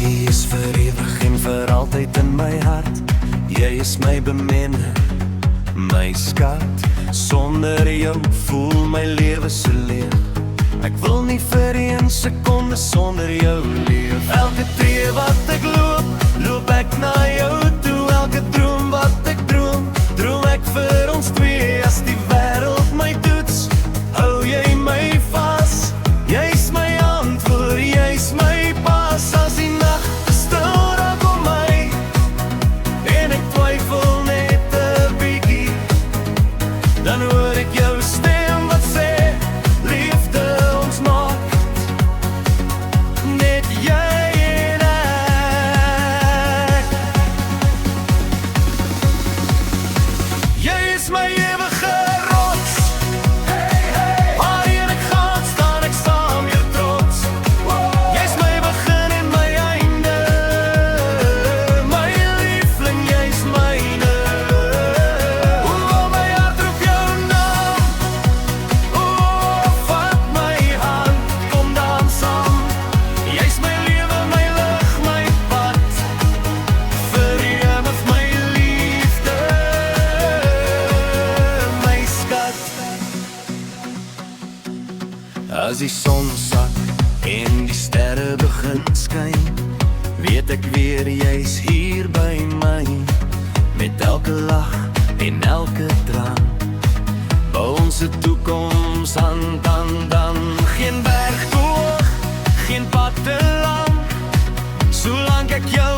Jy is vir ewig en vir altyd in my hart. Jy is my beminde, my skat. Sonder jou voel my lewe so leeg. Ek wil nie vir 1 sekonde sonder jou leef. Elke tree wat ek loop, loop ek na jou toe. Elke droom wat ek droom, droom ek vir ons twee. As die wêreld my toets, hou jy my vas. Jy's my antwoord, jy's my pas. As die nag stil raak om my en ek twyfel net 'n bietjie, dan hoor ek jou stem wat sê liefde ons maak net jy en ek. Jy is my ewige rots, waarheen ek gaan staan ek saam jou trots. Jy's my begin en my einde, my liefling, jy's myne. Al my hart roep jou naam, vat my hand, kom dans saam. Jy's my lewe, my lig, my pad, vir ewig my liefde, my skat. As die son sak en die sterre begin skyn, weet ek weer jy's hier by my. Met elke lag en elke traan, bou ons 'n toekoms hand aan hand. Geen berg te hoog, geen pad te lang, solank ek jou